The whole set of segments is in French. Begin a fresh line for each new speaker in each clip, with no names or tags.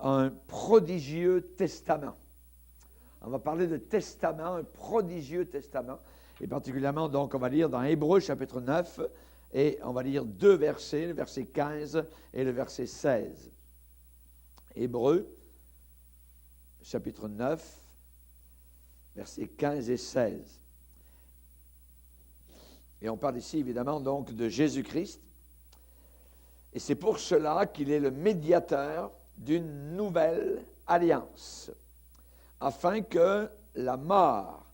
un prodigieux testament. On va parler de testament, un prodigieux testament. Et particulièrement, donc, on va lire dans Hébreux chapitre 9, et on va lire 2 versets, le verset 15 et le verset 16. Hébreux chapitre 9, versets 15 et 16. Et on parle ici, évidemment, donc, de Jésus-Christ. Et c'est pour cela qu'il est le médiateur d'une nouvelle alliance, afin que la mort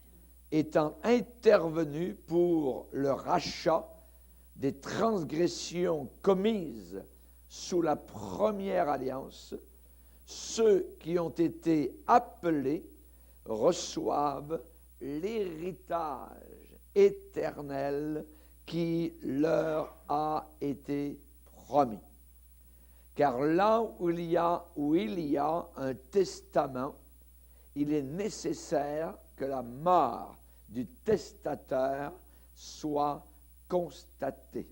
étant intervenue pour le rachat des transgressions commises sous la première alliance, ceux qui ont été appelés reçoivent l'héritage éternel qui leur a été promis. Car là où il y a un testament, il est nécessaire que la mort du testateur soit constatée.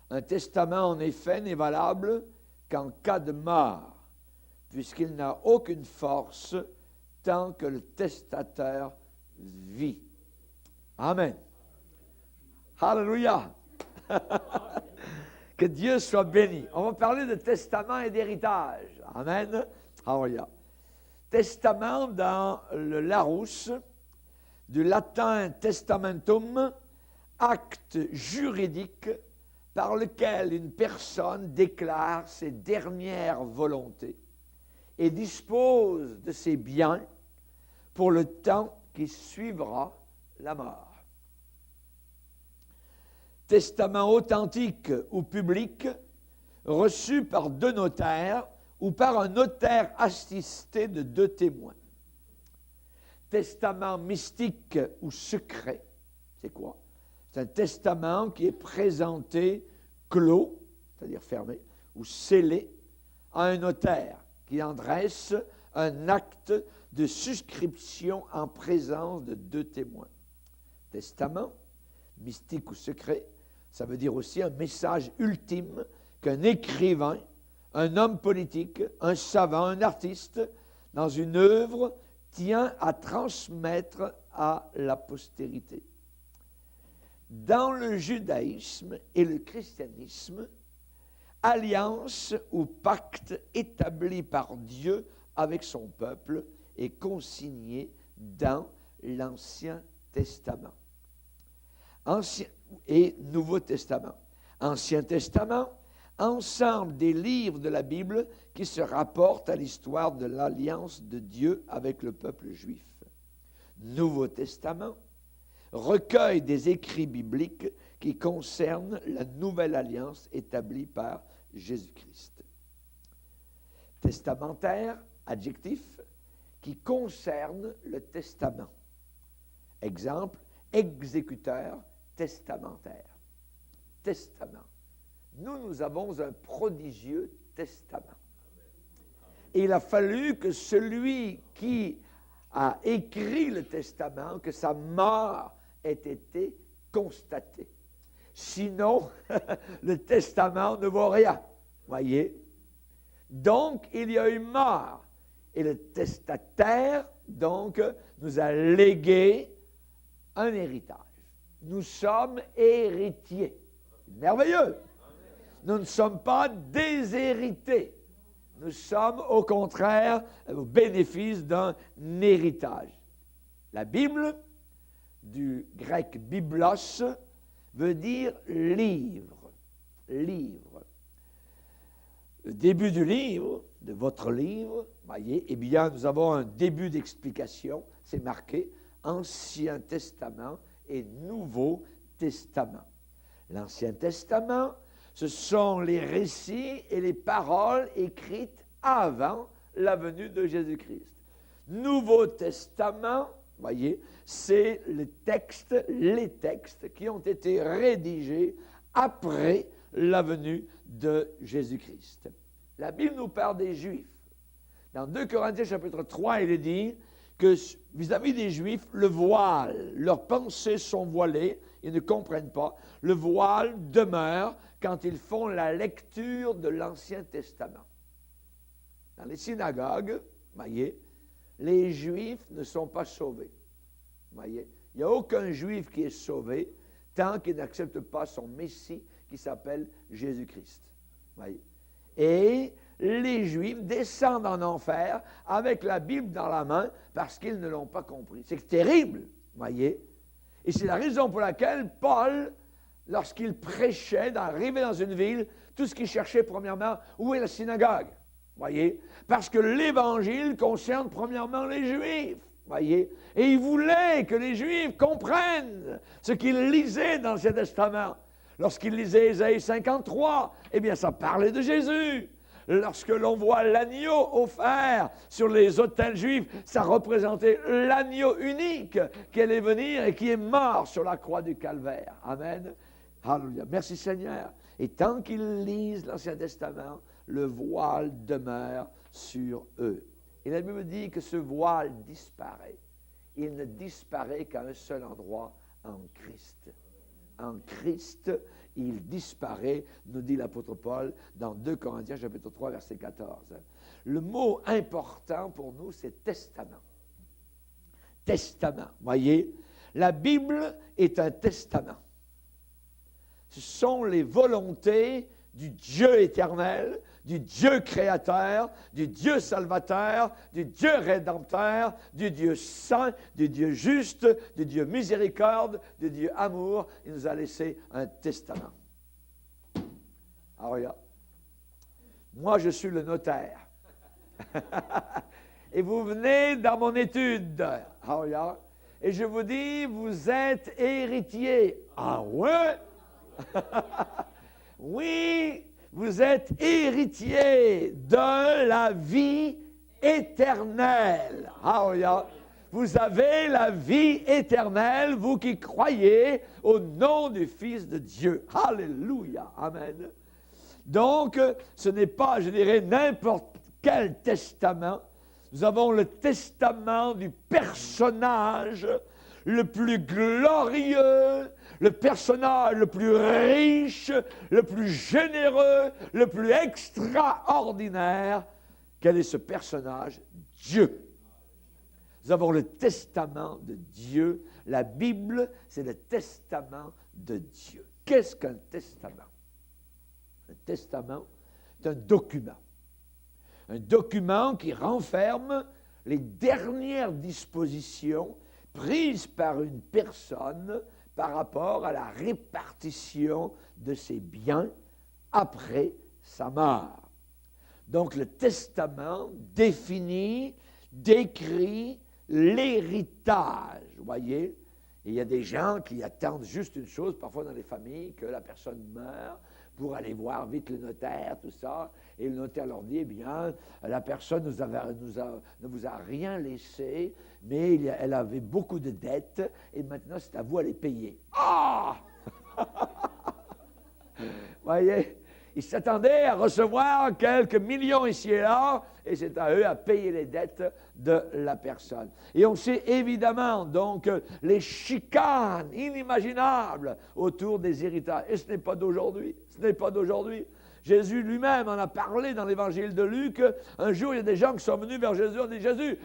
Un testament, en effet, n'est valable qu'en cas de mort, puisqu'il n'a aucune force tant que le testateur vit. Amen. Alléluia. Que Dieu soit béni. On va parler de testament et d'héritage. Amen. Alléluia. Testament dans le Larousse, du latin testamentum, acte juridique par lequel une personne déclare ses dernières volontés et dispose de ses biens pour le temps qui suivra la mort. Testament authentique ou public, reçu par 2 notaires ou par un notaire assisté de 2 témoins. Testament mystique ou secret, c'est quoi? C'est un testament qui est présenté clos, c'est-à-dire fermé, ou scellé à un notaire qui en dresse un acte de souscription en présence de 2 témoins. Testament, mystique ou secret, ça veut dire aussi un message ultime qu'un écrivain, un homme politique, un savant, un artiste, dans une œuvre, tient à transmettre à la postérité. Dans le judaïsme et le christianisme, alliance ou pacte établi par Dieu avec son peuple est consigné dans l'Ancien Testament. Ancien et Nouveau Testament. Ancien Testament, ensemble des livres de la Bible qui se rapportent à l'histoire de l'alliance de Dieu avec le peuple juif. Nouveau Testament, recueil des écrits bibliques qui concernent la nouvelle alliance établie par Jésus-Christ. Testamentaire, adjectif, qui concerne le testament. Exemple, exécuteur testamentaire. Testament. Nous avons un prodigieux testament. Et il a fallu que celui qui a écrit le testament, que sa mort ait été constatée. Sinon, le testament ne vaut rien. Voyez? Donc, il y a eu mort. Et le testataire, donc, nous a légué un héritage. Nous sommes héritiers. Merveilleux! Nous ne sommes pas déshérités. Nous sommes, au contraire, au bénéfice d'un héritage. La Bible, du grec biblos, veut dire livre. Livre. Le début du livre, de votre livre, voyez, eh bien, nous avons un début d'explication. C'est marqué Ancien Testament et Nouveau Testament. L'Ancien Testament, ce sont les récits et les paroles écrites avant la venue de Jésus-Christ. Nouveau Testament, voyez, c'est les textes qui ont été rédigés après la venue de Jésus-Christ. La Bible nous parle des Juifs. Dans 2 Corinthiens chapitre 3, il est dit que vis-à-vis des Juifs, le voile, leurs pensées sont voilées, ils ne comprennent pas. Le voile demeure quand ils font la lecture de l'Ancien Testament. dans les synagogues, voyez, les Juifs ne sont pas sauvés. Voyez, il n'y a aucun Juif qui est sauvé tant qu'il n'accepte pas son Messie qui s'appelle Jésus-Christ. Voyez. Et les Juifs descendent en enfer avec la Bible dans la main parce qu'ils ne l'ont pas compris. C'est terrible, voyez. Et c'est la raison pour laquelle Paul, lorsqu'il prêchait, d'arriver dans une ville, tout ce qu'il cherchait premièrement, où est la synagogue? Voyez? Parce que l'Évangile concerne premièrement les Juifs. Voyez? Et il voulait que les Juifs comprennent ce qu'ils lisaient dans l'Ancien Testament. Lorsqu'ils lisaient Ésaïe 53, eh bien ça parlait de Jésus. Lorsque l'on voit l'agneau offert sur les autels juifs, ça représentait l'agneau unique qui allait venir et qui est mort sur la croix du Calvaire. Amen. Alléluia. Merci Seigneur. Et tant qu'ils lisent l'Ancien Testament, le voile demeure sur eux. Et la Bible dit que ce voile disparaît. Il ne disparaît qu'à un seul endroit, en Christ. En Christ, il disparaît, nous dit l'apôtre Paul dans 2 Corinthiens chapitre 3, verset 14. Le mot important pour nous, c'est testament. Testament, voyez, la Bible est un testament. Ce sont les volontés du Dieu éternel, du Dieu créateur, du Dieu salvateur, du Dieu rédempteur, du Dieu saint, du Dieu juste, du Dieu miséricorde, du Dieu amour. Il nous a laissé un testament. Alors, regarde. Moi, je suis le notaire. Et vous venez dans mon étude. Alors, regarde. Et je vous dis, vous êtes héritier. Ah ouais? Oui, vous êtes héritier de la vie éternelle. Alléluia. Vous avez la vie éternelle, vous qui croyez au nom du Fils de Dieu. Alléluia. Amen. Donc, ce n'est pas, je dirais, n'importe quel testament. Nous avons le testament du personnage le plus glorieux, le personnage le plus riche, le plus généreux, le plus extraordinaire. Quel est ce personnage? Dieu. Nous avons le testament de Dieu. La Bible, c'est le testament de Dieu. Qu'est-ce qu'un testament? Un testament, c'est un document. Un document qui renferme les dernières dispositions prises par une personne par rapport à la répartition de ses biens après sa mort. Donc le testament définit, décrit l'héritage, vous voyez. Et il y a des gens qui attendent juste une chose, parfois dans les familles, que la personne meure pour aller voir vite le notaire, tout ça. Et le notaire leur dit, eh bien, la personne ne vous a rien laissé, mais elle avait beaucoup de dettes, et maintenant c'est à vous à les payer. Ah! Voyez, ils s'attendaient à recevoir quelques millions ici et là, et c'est à eux à payer les dettes de la personne. Et on sait évidemment donc les chicanes inimaginables autour des héritages. Et ce n'est pas d'aujourd'hui, ce n'est pas d'aujourd'hui. Jésus lui-même en a parlé dans l'évangile de Luc. Un jour, il y a des gens qui sont venus vers Jésus, on dit, Jésus,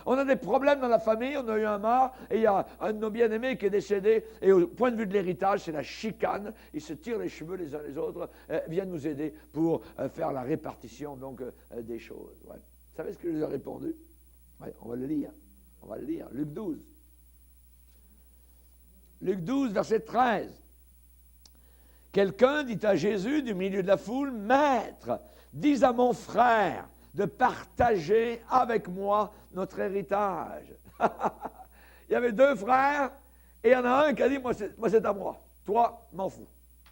on a des problèmes dans la famille, on a eu un mort, et il y a un de nos bien-aimés qui est décédé, et au point de vue de l'héritage, c'est la chicane. Ils se tirent les cheveux les uns les autres, viennent nous aider pour faire la répartition donc des choses. Ouais. Vous savez ce que je leur ai répondu? Ouais, on va le lire. On va le lire. Luc 12. Luc 12, verset 13. Quelqu'un dit à Jésus du milieu de la foule, « Maître, dis à mon frère de partager avec moi notre héritage. » Il y avait 2 frères, et il y en a un qui a dit, moi c'est à moi. Toi, m'en fous.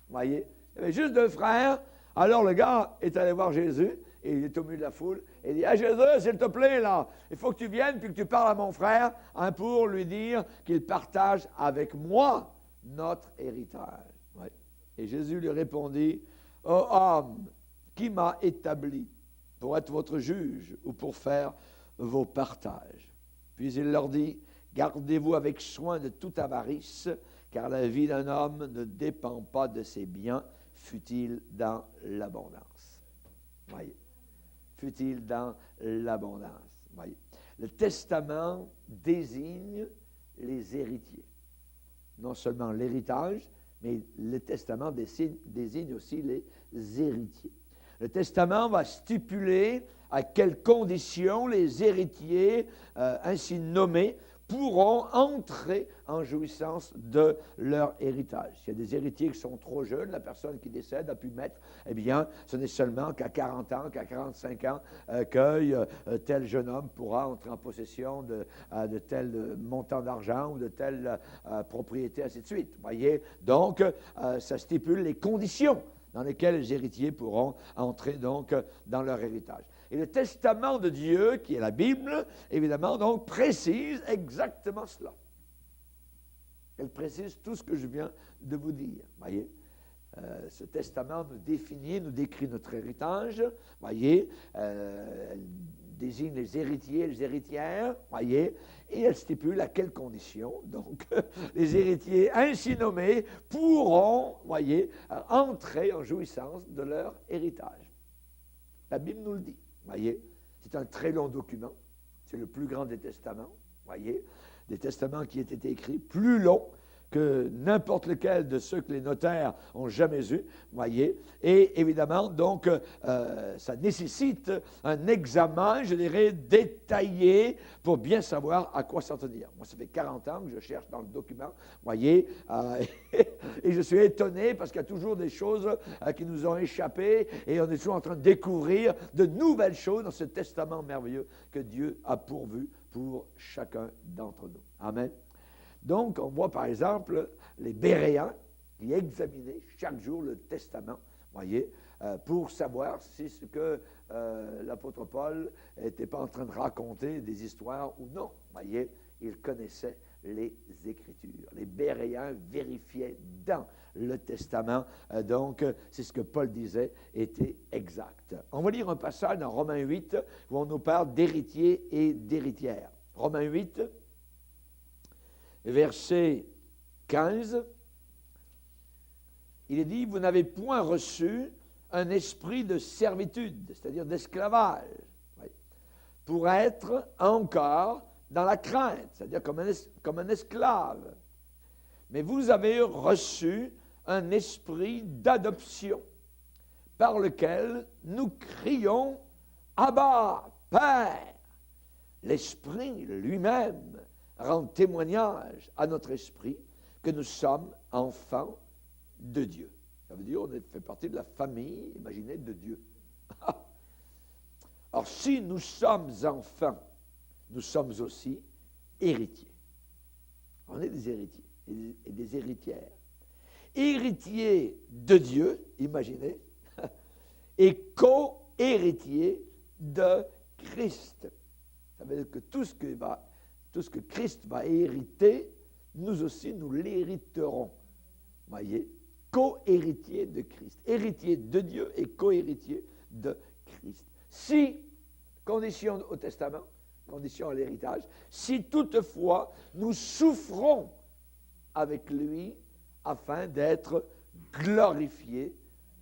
Vous voyez? Il y avait juste 2 frères. Alors le gars est allé voir Jésus, et il est au milieu de la foule, et il dit, « Ah Jésus, s'il te plaît, là, il faut que tu viennes, puis que tu parles à mon frère, hein, pour lui dire qu'il partage avec moi notre héritage. » Ouais. Et Jésus lui répondit, « Ô homme, qui m'a établi pour être votre juge ou pour faire vos partages? » Puis il leur dit, « Gardez-vous avec soin de toute avarice, car la vie d'un homme ne dépend pas de ses biens, fût-il dans l'abondance. » Voyez. fut-il dans l'abondance. Voyez. Le testament désigne les héritiers. Non seulement l'héritage, mais le testament désigne aussi les héritiers. Le testament va stipuler à quelles conditions les héritiers ainsi nommés pourront entrer en jouissance de leur héritage. S'il y a des héritiers qui sont trop jeunes, la personne qui décède a pu mettre, eh bien, ce n'est seulement qu'à 40 ans, qu'à 45 ans, que tel jeune homme pourra entrer en possession de tel montant d'argent ou de telle propriété, ainsi de suite. Vous voyez? Donc, ça stipule les conditions dans lesquelles les héritiers pourront entrer donc dans leur héritage. Et le testament de Dieu, qui est la Bible, évidemment, donc, précise exactement cela. Elle précise tout ce que je viens de vous dire. Voyez, ce testament nous définit, nous décrit notre héritage. Voyez, elle désigne les héritiers et les héritières. Voyez, et elle stipule à quelles conditions, donc, les héritiers ainsi nommés pourront, voyez, entrer en jouissance de leur héritage. La Bible nous le dit. Voyez, c'est un très long document. C'est le plus grand des testaments. Voyez, des testaments qui ont été écrits plus longs que n'importe lequel de ceux que les notaires ont jamais eus, voyez, et évidemment, donc, ça nécessite un examen, je dirais, détaillé pour bien savoir à quoi s'en tenir. Moi, ça fait 40 ans que je cherche dans le document, voyez, et je suis étonné parce qu'il y a toujours des choses qui nous ont échappé et on est toujours en train de découvrir de nouvelles choses dans ce testament merveilleux que Dieu a pourvu pour chacun d'entre nous. Amen. Donc, on voit par exemple les Béréens qui examinaient chaque jour le testament, voyez, pour savoir si ce que l'apôtre Paul n'était pas en train de raconter des histoires ou non. Voyez, il connaissait les Écritures. Les Béréens vérifiaient dans le testament. Donc, c'est ce que Paul disait était exact. On va lire un passage dans Romains 8 où on nous parle d'héritiers et d'héritières. Romains 8, verset 15, il est dit, vous n'avez point reçu un esprit de servitude, c'est-à-dire d'esclavage, pour être encore dans la crainte, c'est-à-dire comme un esclave. Mais vous avez reçu un esprit d'adoption, par lequel nous crions « Abba, Père ». L'Esprit lui-même rend témoignage à notre esprit que nous sommes enfants de Dieu. Ça veut dire qu'on fait partie de la famille, imaginez, de Dieu. Alors, si nous sommes enfants, nous sommes aussi héritiers. On est des héritiers et des héritières. Héritiers de Dieu, imaginez, et co-héritiers de Christ. Ça veut dire que tout ce que Christ va hériter, nous aussi, nous l'hériterons. Voyez, co-héritier de Christ. Héritier de Dieu et co-héritier de Christ. Si, condition au testament, condition à l'héritage, si toutefois nous souffrons avec lui afin d'être glorifiés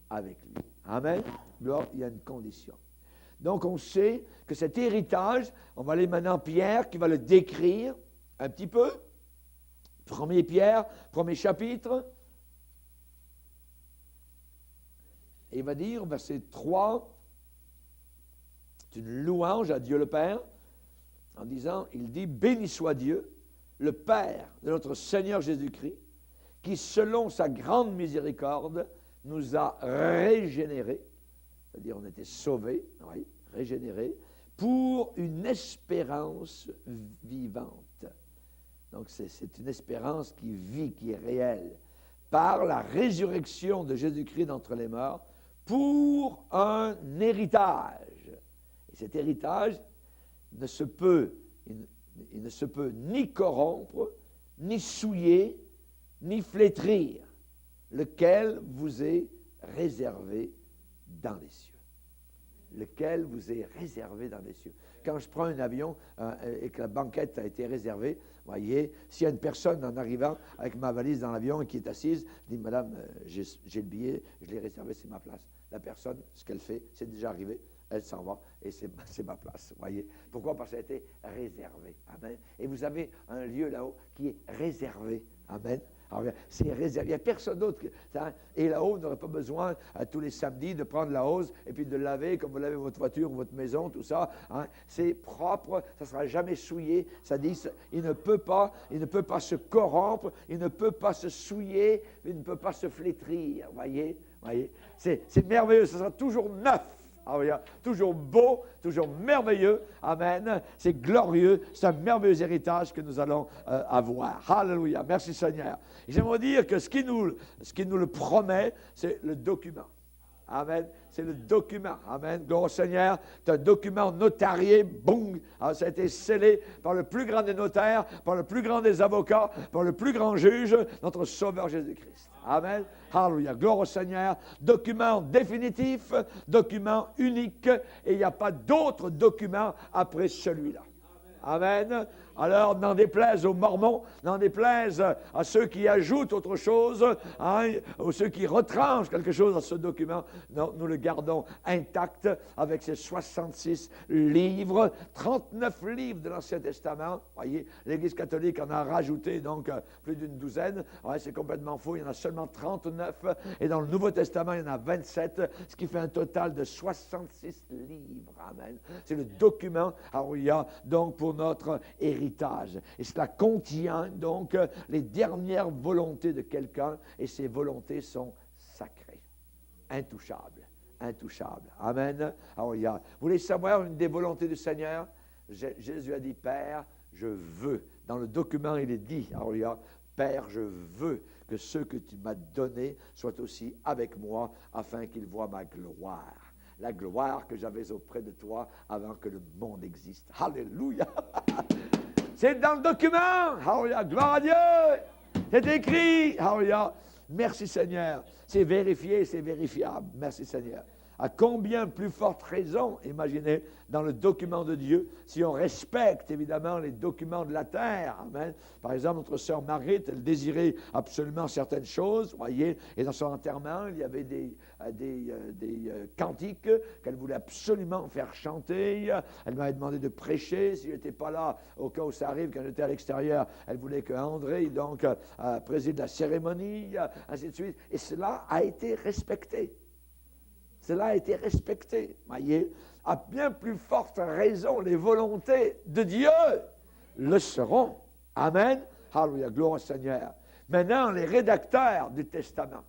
avec lui. Amen. Alors, il y a une condition. Donc, on sait que cet héritage, on va aller maintenant Pierre qui va le décrire un petit peu. 1er Pierre, premier chapitre. Et il va dire, verset 3, c'est une louange à Dieu le Père, en disant, il dit, béni soit Dieu, le Père de notre Seigneur Jésus-Christ, qui, selon sa grande miséricorde, nous a régénérés, c'est-à-dire on était sauvés, oui, régénérés, pour une espérance vivante. Donc c'est une espérance qui vit, qui est réelle, par la résurrection de Jésus-Christ d'entre les morts, pour un héritage. Et cet héritage il ne se peut ni corrompre, ni souiller, ni flétrir, lequel vous est réservé dans les cieux. Lequel vous est réservé dans les cieux. Quand je prends un avion et que la banquette a été réservée, voyez, s'il y a une personne en arrivant avec ma valise dans l'avion et qui est assise, je dis, madame, j'ai le billet, je l'ai réservé, c'est ma place. La personne, ce qu'elle fait, c'est déjà arrivé, elle s'en va, et c'est ma place. Voyez? Pourquoi? Parce que ça a été réservé. Amen. Et vous avez un lieu là-haut qui est réservé. Amen. Alors, c'est réservé. Il n'y a personne d'autre. Et là-haut, vous n'aurez pas besoin tous les samedis de prendre la hose et puis de laver comme vous lavez votre voiture ou votre maison, tout ça. Hein. C'est propre, ça ne sera jamais souillé. Ça dit, il ne peut pas se corrompre, il ne peut pas se souiller, il ne peut pas se flétrir. Voyez? C'est merveilleux, ça sera toujours neuf. Ah oui, toujours beau, toujours merveilleux. Amen. C'est glorieux. C'est un merveilleux héritage que nous allons avoir. Alléluia. Merci Seigneur. J'aimerais dire que ce qui nous le promet, c'est le document. Amen. C'est le document. Amen. Gloire au Seigneur. C'est un document notarié. Boum. Alors, ça a été scellé par le plus grand des notaires, par le plus grand des avocats, par le plus grand juge, notre Sauveur Jésus-Christ. Amen. Alléluia. Gloire au Seigneur. Document définitif, document unique, et il n'y a pas d'autre document après celui-là. Amen. Alors, n'en déplaise aux Mormons, n'en déplaise à ceux qui ajoutent autre chose, hein, ou ceux qui retranchent quelque chose à ce document. Non, nous le gardons intact avec ses 66 livres, 39 livres de l'Ancien Testament. Voyez, l'Église catholique en a rajouté donc plus d'une douzaine. Ouais, c'est complètement faux, il y en a seulement 39. Et dans le Nouveau Testament, il y en a 27, ce qui fait un total de 66 livres. Amen. C'est le document, alors il y a donc pour notre héritage. Et cela contient donc les dernières volontés de quelqu'un, et ces volontés sont sacrées, intouchables, intouchables. Amen. Alors, vous voulez savoir une des volontés du Seigneur? Jésus a dit, Père, je veux. Dans le document, il est dit, alors, Père, je veux que ceux que tu m'as donnés soient aussi avec moi, afin qu'ils voient ma gloire. La gloire que j'avais auprès de toi avant que le monde existe. Alléluia! C'est dans le document. Alléluia. Gloire à Dieu. C'est écrit. Alléluia. Merci Seigneur. C'est vérifié, c'est vérifiable. Merci Seigneur. À combien plus forte raison, imaginez, dans le document de Dieu, si on respecte évidemment les documents de la terre. Amen. Par exemple, notre sœur Marguerite, elle désirait absolument certaines choses, voyez, et dans son enterrement, il y avait des cantiques qu'elle voulait absolument faire chanter. Elle m'avait demandé de prêcher. Si je n'étais pas là, au cas où ça arrive, quand j'étais à l'extérieur, elle voulait que André donc préside la cérémonie, ainsi de suite. Et cela a été respecté. Cela a été respecté, voyez. À bien plus forte raison, les volontés de Dieu le seront. Amen. Alléluia, gloire au Seigneur. Maintenant, les rédacteurs du Testament,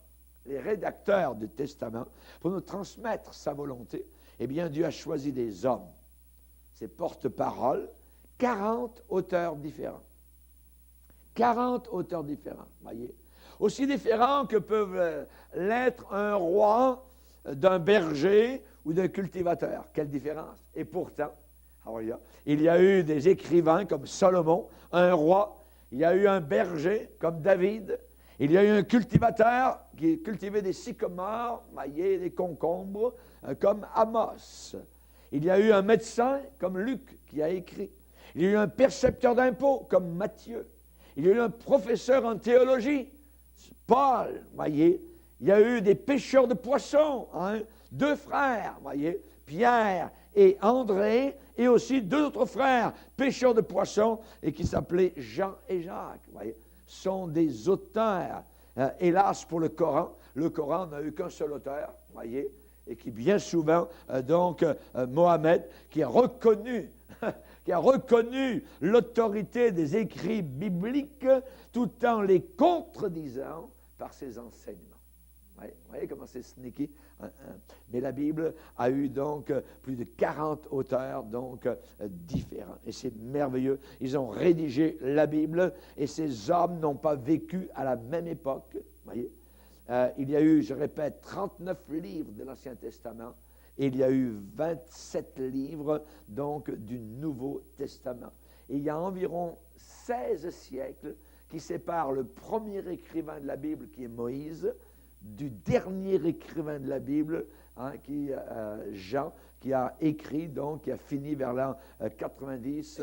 pour nous transmettre sa volonté, eh bien, Dieu a choisi des hommes, ses porte-paroles, 40 auteurs différents. 40 auteurs différents, voyez. Aussi différents que peuvent l'être un roi d'un berger ou d'un cultivateur. Quelle différence! Et pourtant, il y a eu des écrivains comme Salomon, un roi, il y a eu un berger comme David, il y a eu un cultivateur qui cultivait des sycomores, voyez, des concombres, comme Amos. Il y a eu un médecin comme Luc qui a écrit. Il y a eu un percepteur d'impôts comme Matthieu. Il y a eu un professeur en théologie, Paul, voyez. Il y a eu des pêcheurs de poissons, hein, 2 frères, voyez, Pierre et André, et aussi 2 autres frères, pêcheurs de poissons, et qui s'appelaient Jean et Jacques, voyez, sont des auteurs. Hélas pour le Coran n'a eu qu'un seul auteur, voyez, et qui bien souvent, Mohammed, qui a reconnu l'autorité des écrits bibliques, tout en les contredisant par ses enseignements. Vous voyez comment c'est sneaky? Mais la Bible a eu donc plus de 40 auteurs donc différents. Et c'est merveilleux. Ils ont rédigé la Bible et ces hommes n'ont pas vécu à la même époque. Vous voyez? Il y a eu, je répète, 39 livres de l'Ancien Testament et il y a eu 27 livres donc du Nouveau Testament. Et il y a environ 16 siècles qui séparent le premier écrivain de la Bible qui est Moïse du dernier écrivain de la Bible, Jean, qui a écrit, donc, qui a fini vers l'an 90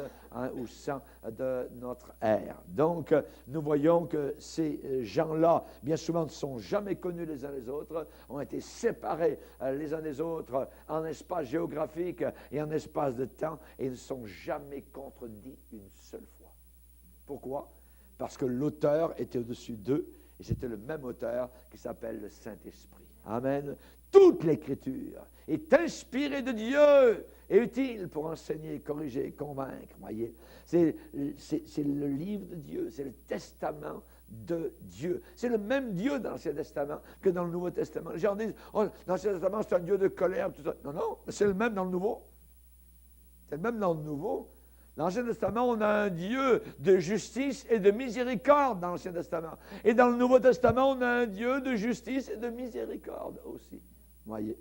ou 100 de notre ère. Donc, nous voyons que ces gens-là, bien souvent, ne sont jamais connus les uns les autres, ont été séparés les uns des autres en espace géographique et en espace de temps, et ne sont jamais contredits une seule fois. Pourquoi? Parce que l'auteur était au-dessus d'eux, et c'était le même auteur qui s'appelle le Saint-Esprit. Amen. Toute l'Écriture est inspirée de Dieu et utile pour enseigner, corriger, convaincre. Voyez, c'est le livre de Dieu, c'est le testament de Dieu. C'est le même Dieu dans l'Ancien Testament que dans le Nouveau Testament. Les gens disent, oh, l'Ancien Testament, c'est un Dieu de colère, tout ça. Non, non, c'est le même dans le Nouveau. C'est le même dans le Nouveau. Dans l'Ancien Testament, on a un Dieu de justice et de miséricorde dans l'Ancien Testament. Et dans le Nouveau Testament, on a un Dieu de justice et de miséricorde aussi. Voyez,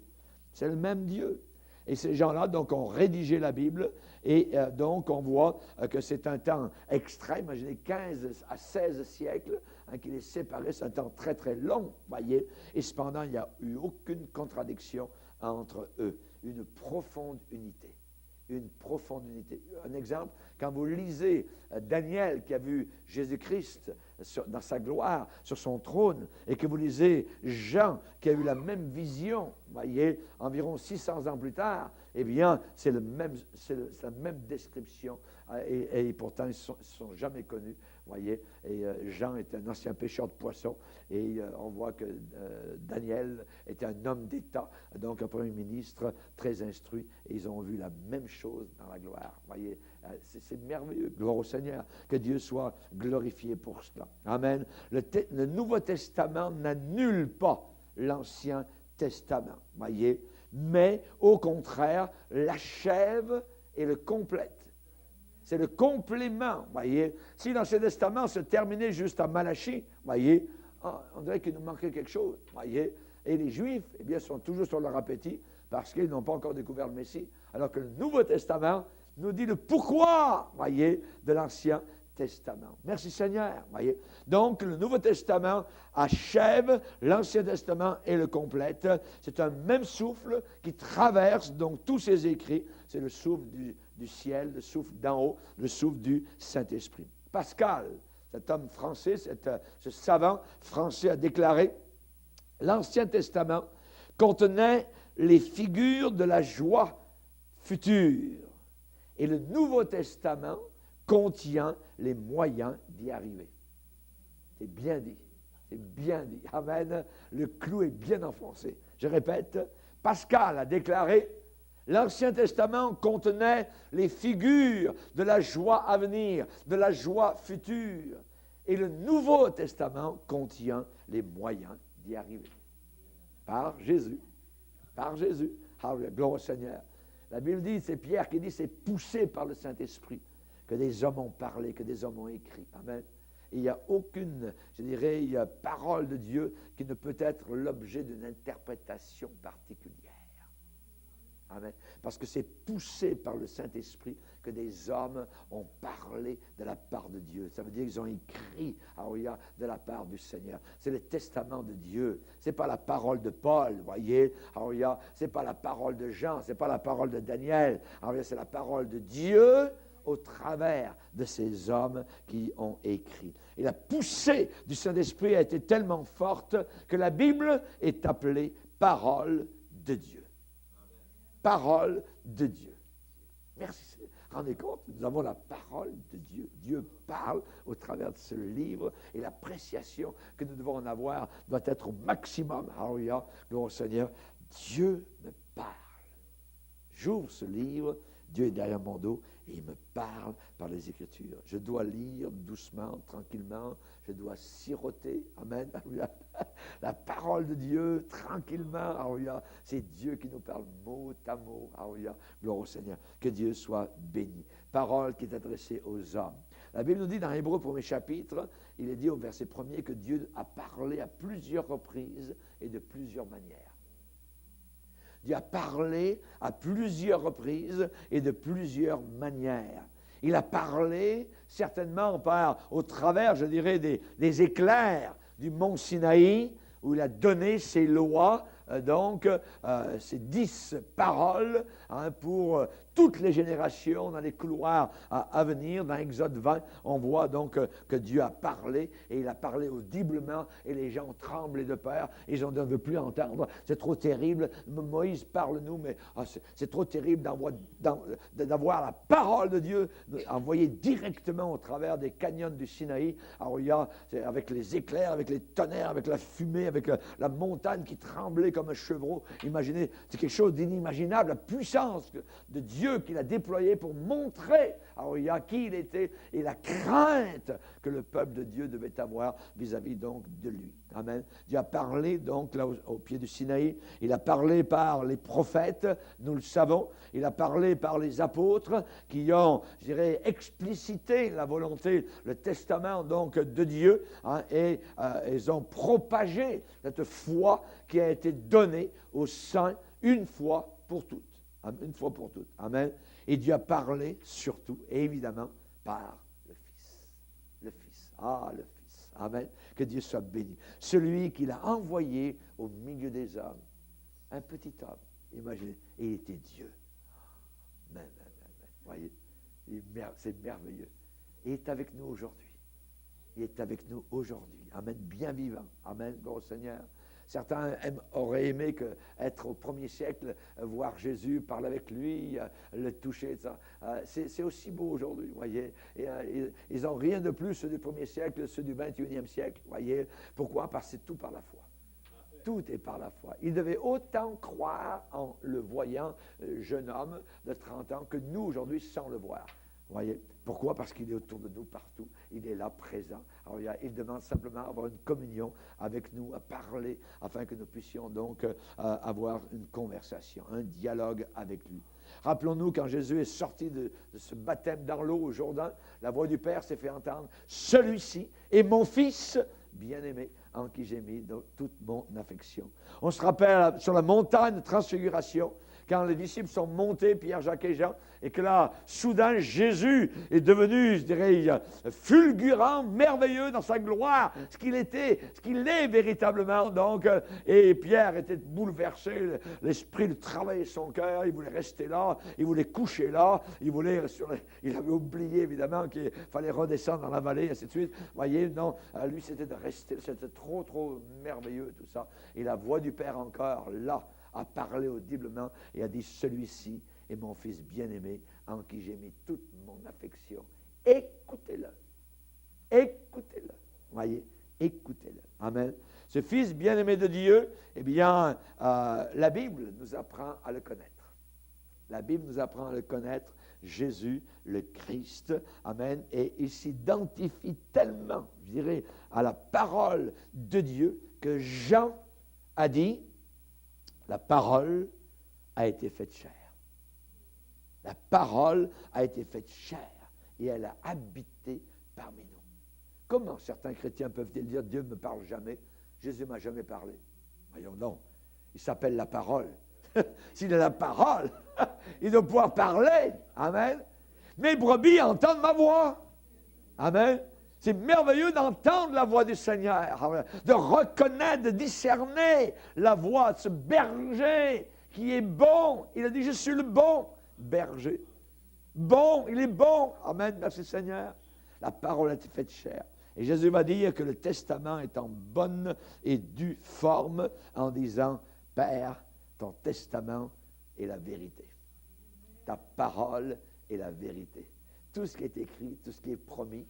c'est le même Dieu. Et ces gens-là, donc, ont rédigé la Bible, et donc, on voit que c'est un temps extrême, imaginez 15 à 16 siècles, qui les séparait, c'est un temps très, très long, voyez, et cependant, il n'y a eu aucune contradiction entre eux, une profonde unité. Une profonde unité. Un exemple, quand vous lisez Daniel qui a vu Jésus-Christ dans sa gloire, sur son trône, et que vous lisez Jean qui a eu la même vision, voyez, environ 600 ans plus tard, eh bien, c'est la même description, et pourtant, ils ne sont jamais connus, voyez, et Jean est un ancien pêcheur de poissons, et on voit que Daniel était un homme d'État, donc un premier ministre très instruit, et ils ont vu la même chose dans la gloire, voyez, c'est merveilleux, gloire au Seigneur, que Dieu soit glorifié pour cela. Amen. Le Nouveau Testament n'annule pas l'Ancien Testament, voyez, mais au contraire, l'achève et le complète. C'est le complément, voyez. Si l'Ancien Testament se terminait juste à Malachie, voyez, on dirait qu'il nous manquait quelque chose, voyez. Et les Juifs, eh bien, sont toujours sur leur appétit parce qu'ils n'ont pas encore découvert le Messie. Alors que le Nouveau Testament nous dit le pourquoi, voyez, de l'Ancien Testament. Merci Seigneur, voyez. Donc, le Nouveau Testament achève l'Ancien Testament et le complète. C'est un même souffle qui traverse donc tous ces écrits. C'est le souffle du ciel, le souffle d'en haut, le souffle du Saint-Esprit. Pascal, cet homme français, ce savant français a déclaré « L'Ancien Testament contenait les figures de la joie future et le Nouveau Testament contient les moyens d'y arriver. » C'est bien dit. C'est bien dit. Amen. Le clou est bien enfoncé. Je répète, Pascal a déclaré « L'Ancien Testament contenait les figures de la joie à venir, de la joie future. Et le Nouveau Testament contient les moyens d'y arriver. » Par Jésus. Par Jésus. Alléluia. Gloire au Seigneur. La Bible dit, c'est Pierre qui dit, c'est poussé par le Saint-Esprit que des hommes ont parlé, que des hommes ont écrit. Amen. Et il n'y a aucune, je dirais, parole de Dieu qui ne peut être l'objet d'une interprétation particulière. Amen. Parce que c'est poussé par le Saint-Esprit que des hommes ont parlé de la part de Dieu. Ça veut dire qu'ils ont écrit de la part du Seigneur. C'est le testament de Dieu. Ce n'est pas la parole de Paul, voyez. Ce n'est pas la parole de Jean, ce n'est pas la parole de Daniel. C'est la parole de Dieu au travers de ces hommes qui ont écrit. Et la poussée du Saint-Esprit a été tellement forte que la Bible est appelée parole de Dieu. Parole de Dieu. Merci. Rendez compte, nous avons la parole de Dieu. Dieu parle au travers de ce livre et l'appréciation que nous devons en avoir doit être au maximum. Alléluia, gloire au Seigneur. Dieu me parle. J'ouvre ce livre, Dieu est derrière mon dos et il me parle par les Écritures. Je dois lire doucement, tranquillement. Je dois siroter. Amen. La parole de Dieu, tranquillement. C'est Dieu qui nous parle mot à mot. Gloire au Seigneur. Que Dieu soit béni. Parole qui est adressée aux hommes. La Bible nous dit dans Hébreux 1er chapitre, il est dit au verset 1er que Dieu a parlé à plusieurs reprises et de plusieurs manières. Dieu a parlé à plusieurs reprises et de plusieurs manières. Il a parlé certainement au travers, je dirais, des éclairs du mont Sinaï, où il a donné ses lois ces 10 paroles pour toutes les générations dans les couloirs à venir. Dans Exode 20, on voit donc que Dieu a parlé, et il a parlé audiblement, et les gens ont tremblé de peur, et ils ne veulent plus entendre. C'est trop terrible. Moïse, parle-nous, mais c'est trop terrible d'avoir la parole de Dieu envoyée directement au travers des canyons du Sinaï. Alors il y a, avec les éclairs, avec les tonnerres, avec la fumée, avec la montagne qui tremblait comme un chevreau. Imaginez, c'est quelque chose d'inimaginable, la puissance de Dieu qu'il a déployée pour montrer qui il était et la crainte que le peuple de Dieu devait avoir vis-à-vis donc de lui. Amen. Dieu a parlé donc là au pied du Sinaï. Il a parlé par les prophètes, nous le savons. Il a parlé par les apôtres qui ont, je dirais, explicité la volonté, le testament donc de Dieu, et ils ont propagé cette foi qui a été donnée aux saints une fois pour toutes. Une fois pour toutes. Amen. Et Dieu a parlé surtout, et évidemment, par le Fils. Le Fils. Le Fils. Amen. Que Dieu soit béni. Celui qu'il a envoyé au milieu des hommes. Un petit homme. Imaginez. Et il était Dieu. Voyez, c'est merveilleux. Et il est avec nous aujourd'hui. Il est avec nous aujourd'hui. Amen. Bien vivant. Amen. Gloire au Seigneur. Certains auraient aimé être au 1er siècle, voir Jésus, parler avec lui, le toucher. C'est aussi beau aujourd'hui, voyez. Et, ils n'ont rien de plus, ceux du 1er siècle, ceux du 21e siècle, voyez. Pourquoi? Parce que c'est tout par la foi. Tout est par la foi. Il devait autant croire en le voyant jeune homme de 30 ans que nous, aujourd'hui, sans le voir. Voyez. Pourquoi? Parce qu'il est autour de nous partout. Il est là, présent. Alors, il demande simplement d'avoir une communion avec nous, à parler, afin que nous puissions donc avoir une conversation, un dialogue avec lui. Rappelons-nous, quand Jésus est sorti de ce baptême dans l'eau au Jourdain, la voix du Père s'est fait entendre. Celui-ci est mon Fils bien-aimé, en qui j'ai mis toute mon affection. On se rappelle sur la montagne de transfiguration, quand les disciples sont montés, Pierre, Jacques et Jean, et que là, soudain, Jésus est devenu, je dirais, fulgurant, merveilleux dans sa gloire, ce qu'il était, ce qu'il est véritablement. Donc, et Pierre était bouleversé, l'esprit lui travaillait son cœur, il voulait rester là, il voulait coucher là, il avait oublié évidemment qu'il fallait redescendre dans la vallée, et ainsi de suite. Vous voyez, non, lui c'était de rester, c'était trop merveilleux tout ça. Et la voix du Père encore là, a parlé audiblement et a dit, celui-ci est mon Fils bien-aimé en qui j'ai mis toute mon affection. Écoutez-le. Écoutez-le. Voyez, écoutez-le. Amen. Ce Fils bien-aimé de Dieu, eh bien, la Bible nous apprend à le connaître. La Bible nous apprend à le connaître, Jésus, le Christ. Amen. Et il s'identifie tellement, je dirais, à la parole de Dieu que Jean a dit, la parole a été faite chair. La parole a été faite chair et elle a habité parmi nous. Comment certains chrétiens peuvent-ils dire Dieu ne me parle jamais? Jésus ne m'a jamais parlé. Voyons donc, il s'appelle la parole. S'il a la parole, il doit pouvoir parler. Amen. Mes brebis entendent ma voix. Amen. C'est merveilleux d'entendre la voix du Seigneur, de reconnaître, de discerner la voix de ce berger qui est bon. Il a dit, je suis le bon berger. Bon, il est bon. Amen, merci Seigneur. La parole a été faite chair. Et Jésus va dire que le testament est en bonne et due forme en disant, Père, ton testament est la vérité. Ta parole est la vérité. Tout ce qui est écrit, tout ce qui est promis,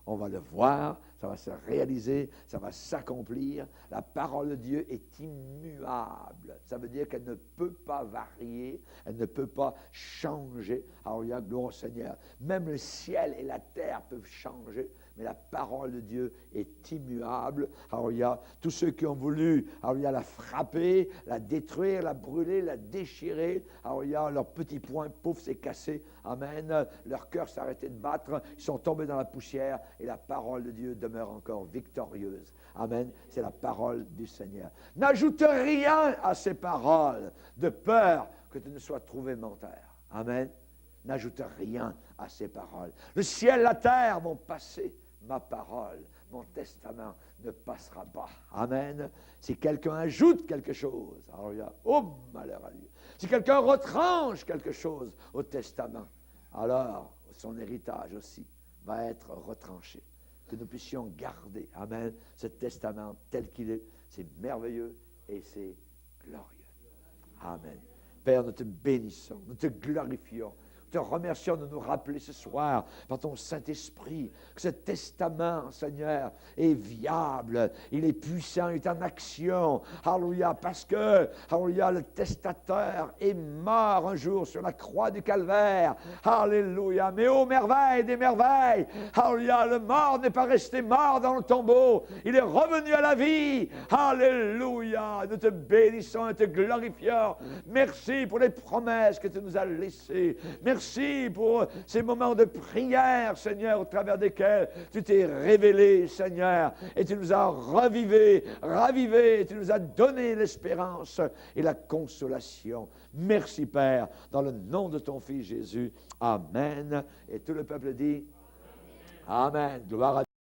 on va le voir, ça va se réaliser, ça va s'accomplir. La parole de Dieu est immuable. Ça veut dire qu'elle ne peut pas varier, elle ne peut pas changer. Gloire au Seigneur. Même le ciel et la terre peuvent changer, mais la parole de Dieu est immuable. Tous ceux qui ont voulu la frapper, la détruire, la brûler, la déchirer, leur petit poing, pouf, c'est cassé. Amen. Leur cœur s'est arrêté de battre, ils sont tombés dans la poussière et la parole de Dieu demeure encore victorieuse. Amen. C'est la parole du Seigneur. N'ajoute rien à ces paroles de peur que tu ne sois trouvé menteur. Amen. N'ajoute rien à ces paroles. Le ciel, la terre vont passer, ma parole mon testament ne passera pas. Amen. Si quelqu'un ajoute quelque chose, alléluia, oh malheur à lui. Si quelqu'un retranche quelque chose au testament, alors son héritage aussi va être retranché. Que nous puissions garder, amen, ce testament tel qu'il est. C'est merveilleux et c'est glorieux. Amen. Père, nous te bénissons, nous te glorifions. Te remercions de nous rappeler ce soir, par ton Saint-Esprit, que ce testament, Seigneur, est viable, il est puissant, il est en action. Alléluia, parce que, alléluia, le testateur est mort un jour sur la croix du Calvaire. Alléluia, mais ô merveille des merveilles, alléluia, le mort n'est pas resté mort dans le tombeau, il est revenu à la vie. Alléluia, nous te bénissons et te glorifions. Merci pour les promesses que tu nous as laissées. Merci pour ces moments de prière, Seigneur, au travers desquels tu t'es révélé, Seigneur, et tu nous as ravivé, et tu nous as donné l'espérance et la consolation. Merci, Père, dans le nom de ton Fils Jésus. Amen. Et tout le peuple dit Amen. Gloire à Dieu.